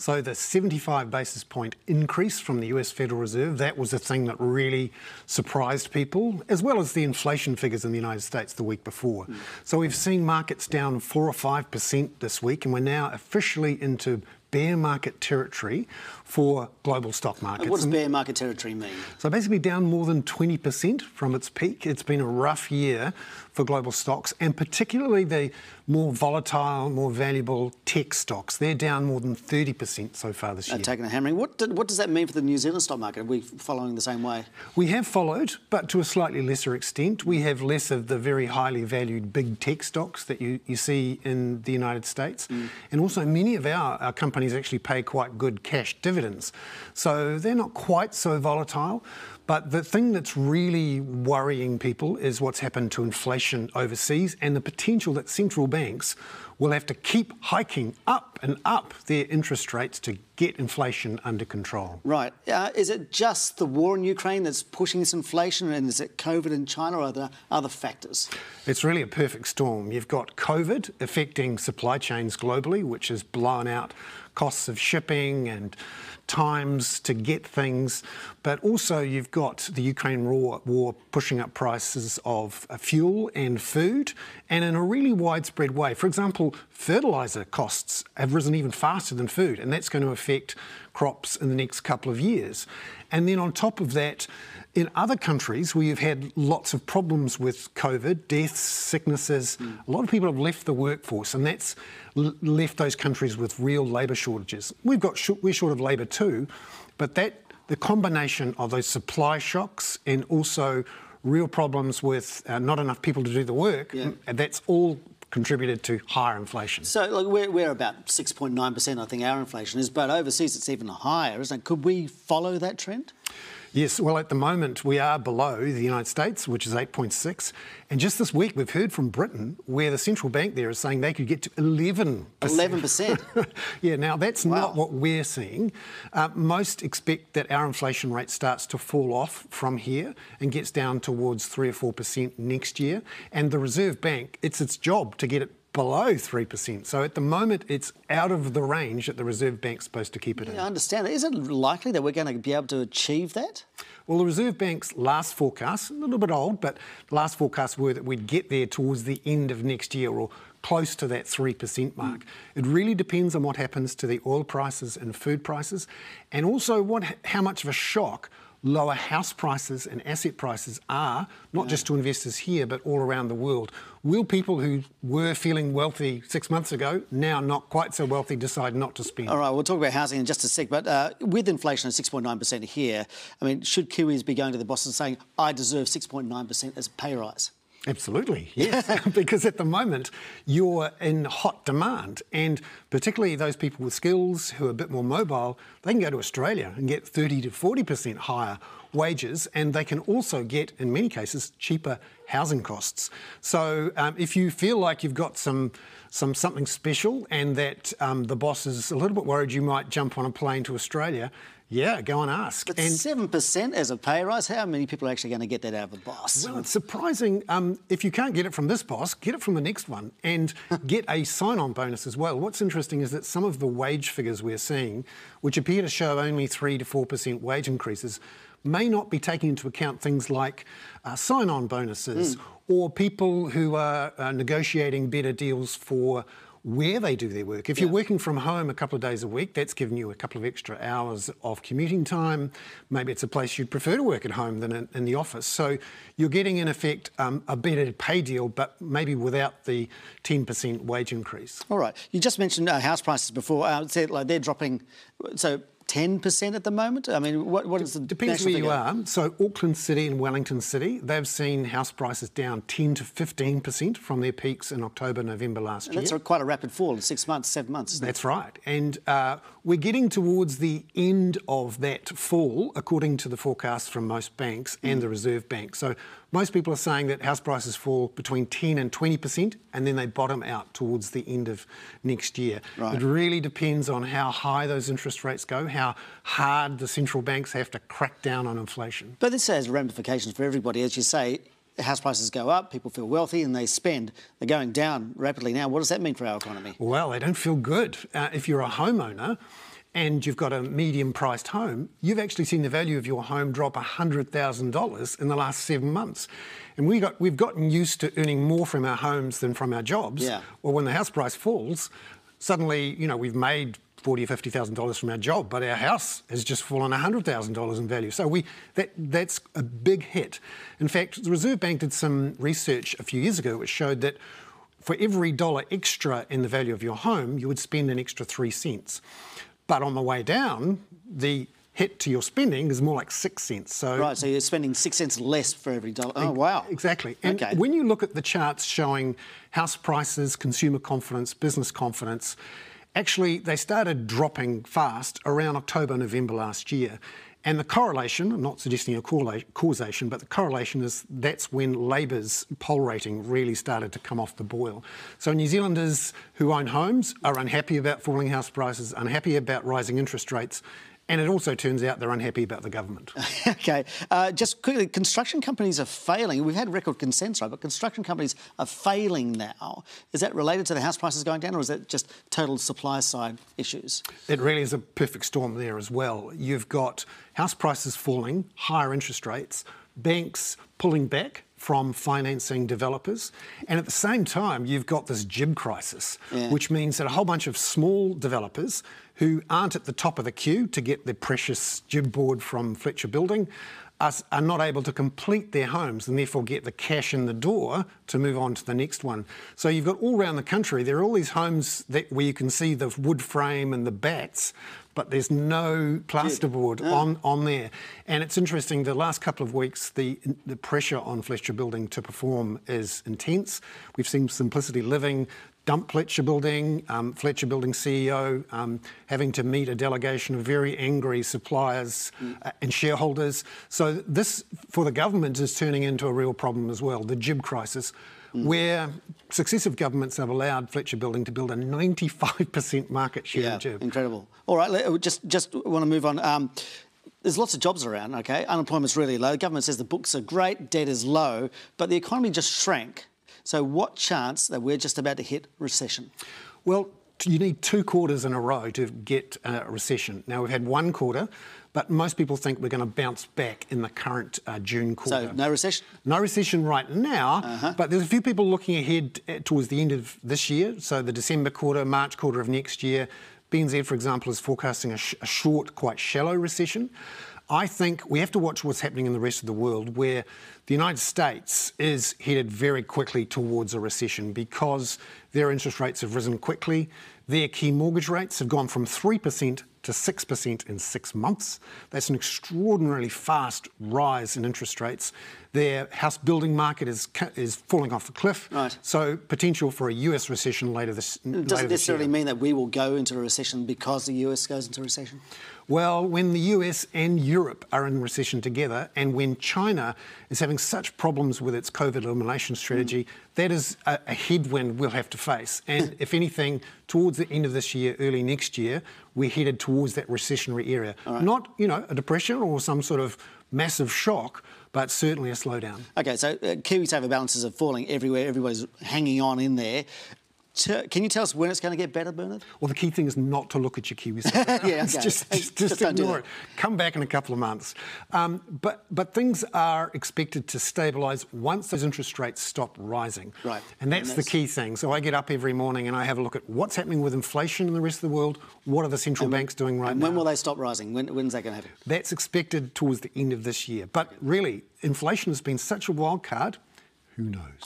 So the 75 basis point increase from the US Federal Reserve, that was the thing that really surprised people, as well as the inflation figures in the United States the week before. So we've seen markets down 4 or 5% this week, and we're now officially into bear market territory for global stock markets. What does bear market territory mean? So basically down more than 20% from its peak. It's been a rough year for global stocks, and particularly the more volatile, more valuable tech stocks. They're down more than 30% so far this year. Taking a hammering. What does that mean for the New Zealand stock market? Are we following the same way? We have followed, but to a slightly lesser extent. We have less of the very highly valued big tech stocks that you see in the United States. And also many of our companies actually pay quite good cash dividends. So they're not quite so volatile. But the thing that's really worrying people is what's happened to inflation overseas and the potential that central banks will have to keep hiking up and up their interest rates to get inflation under control. Right. Is it just the war in Ukraine that's pushing this inflation, and is it COVID in China, or are there other factors? It's really a perfect storm. You've got COVID affecting supply chains globally, which has blown out costs of shipping and times to get things, but also you've got the Ukraine war pushing up prices of fuel and food, and in a really widespread way. For example, fertiliser costs have risen even faster than food, and that's going to affect crops in the next couple of years. And then on top of that, in other countries where you've had lots of problems with COVID, deaths, sicknesses, a lot of people have left the workforce, and that's left those countries with real labour shortages. We're short of labour too, but the combination of those supply shocks and also real problems with not enough people to do the work, that's all contributed to higher inflation. So we're about 6.9%, I think our inflation is, but overseas it's even higher, isn't it? Could we follow that trend? Yes, well, at the moment we are below the United States, which is 8.6. And just this week we've heard from Britain where the central bank there is saying they could get to 11%. 11%? Yeah, now that's not what we're seeing. Most expect that our inflation rate starts to fall off from here and gets down towards 3 or 4% next year. And the Reserve Bank, it's its job to get it below 3%. So at the moment, it's out of the range that the Reserve Bank's supposed to keep it in. I understand that. Is it likely that we're going to be able to achieve that? Well, the Reserve Bank's last forecast, a little bit old, but the last forecasts were that we'd get there towards the end of next year or close to that 3% mark. It really depends on what happens to the oil prices and food prices, and also how much of a shock lower house prices and asset prices are, not just to investors here, but all around the world. Will people who were feeling wealthy 6 months ago, now not quite so wealthy, decide not to spend? All right, we'll talk about housing in just a sec, but with inflation at 6.9% here, I mean, should Kiwis be going to the boss and saying, I deserve 6.9% as a pay rise? Absolutely, yes, because at the moment you're in hot demand, and particularly those people with skills who are a bit more mobile, they can go to Australia and get 30 to 40% higher wages, and they can also get, in many cases, cheaper housing costs. So if you feel like you've got something special and that the boss is a little bit worried you might jump on a plane to Australia, yeah, go and ask. But 7% as a pay rise, how many people are actually going to get that out of the boss? Well, it's surprising. If you can't get it from this boss, get it from the next one and get a sign-on bonus as well. What's interesting is that some of the wage figures we're seeing, which appear to show only 3 to 4% wage increases, may not be taking into account things like sign-on bonuses or people who are negotiating better deals for where they do their work. If you're working from home a couple of days a week, that's giving you a couple of extra hours of commuting time. Maybe it's a place you'd prefer to work at home than in the office. So you're getting, in effect, a better pay deal, but maybe without the 10% wage increase. All right. You just mentioned house prices before. They're dropping. So 10% at the moment? I mean, what is the Depends where you are. So Auckland City and Wellington City, they've seen house prices down 10 to 15% from their peaks in October, November last year. That's quite a rapid fall in 6 months, 7 months, isn't it? That's right. And we're getting towards the end of that fall, according to the forecast from most banks and the Reserve Bank. So most people are saying that house prices fall between 10 and 20%, and then they bottom out towards the end of next year. Right. It really depends on how high those interest rates go, how hard the central banks have to crack down on inflation. But this has ramifications for everybody. As you say, house prices go up, people feel wealthy and they spend. They're going down rapidly now. What does that mean for our economy? Well, they don't feel good. If you're a homeowner and you've got a medium-priced home, you've actually seen the value of your home drop $100,000 in the last 7 months. And we've gotten used to earning more from our homes than from our jobs. Yeah. Well, when the house price falls, suddenly, we've made $40,000 or $50,000 from our job, but our house has just fallen $100,000 in value. So that's a big hit. In fact, the Reserve Bank did some research a few years ago which showed that for every dollar extra in the value of your home, you would spend an extra 3 cents. But on the way down, the hit to your spending is more like 6 cents. So you're spending 6 cents less for every dollar. Oh, wow. Exactly. And when you look at the charts showing house prices, consumer confidence, business confidence, actually they started dropping fast around October, November last year. And the correlation, I'm not suggesting a causation, but the correlation is that's when Labor's poll rating really started to come off the boil. So New Zealanders who own homes are unhappy about falling house prices, unhappy about rising interest rates, and it also turns out they're unhappy about the government. OK. Just quickly, construction companies are failing. We've had record consents, right, but construction companies are failing now. Is that related to the house prices going down, or is that just total supply-side issues? It really is a perfect storm there as well. You've got house prices falling, higher interest rates, banks pulling back from financing developers, and at the same time you've got this GIB crisis, which means that a whole bunch of small developers who aren't at the top of the queue to get their precious GIB board from Fletcher Building are not able to complete their homes and therefore get the cash in the door to move on to the next one. So you've got all around the country, there are all these homes where you can see the wood frame and the bats, but there's no plasterboard on there. And it's interesting, the last couple of weeks, the pressure on Fletcher Building to perform is intense. We've seen Simplicity Living dump Fletcher Building CEO having to meet a delegation of very angry suppliers and shareholders. So this, for the government, is turning into a real problem as well, the GIB crisis, where successive governments have allowed Fletcher Building to build a 95% market share in GIB. Incredible. All right, just want to move on. There's lots of jobs around, OK? Unemployment's really low. The government says the books are great, debt is low, but the economy just shrank. So what chance that we're just about to hit recession? Well, you need 2 quarters in a row to get a recession. Now, we've had 1 quarter, but most people think we're going to bounce back in the current June quarter. So no recession? No recession right now, but there's a few people looking ahead towards the end of this year, so the December quarter, March quarter of next year. BNZ, for example, is forecasting a short, quite shallow recession. I think we have to watch what's happening in the rest of the world, where the United States is headed very quickly towards a recession because their interest rates have risen quickly. Their key mortgage rates have gone from 3% to 6% in 6 months. That's an extraordinarily fast rise in interest rates. Their house building market is falling off a cliff. Right. So potential for a US recession later this year. Does it necessarily mean that we will go into a recession because the US goes into recession? Well, when the US and Europe are in recession together, and when China is having such problems with its COVID elimination strategy, that is a headwind we'll have to face. And if anything, towards the end of this year, early next year, we're headed towards that recessionary area. Right. Not, a depression or some sort of massive shock, but certainly a slowdown. OK, so KiwiSaver balances are falling everywhere. Everybody's hanging on in there. Can you tell us when it's going to get better, Bernard? Well, the key thing is not to look at your KiwiSaver. Yeah, okay. Just ignore it. Come back in a couple of months. But things are expected to stabilise once those interest rates stop rising. Right. And that's the key thing. So I get up every morning and I have a look at what's happening with inflation in the rest of the world. What are the central banks doing right now? When will they stop rising? When's that going to happen? That's expected towards the end of this year. But really, inflation has been such a wild card. Who knows?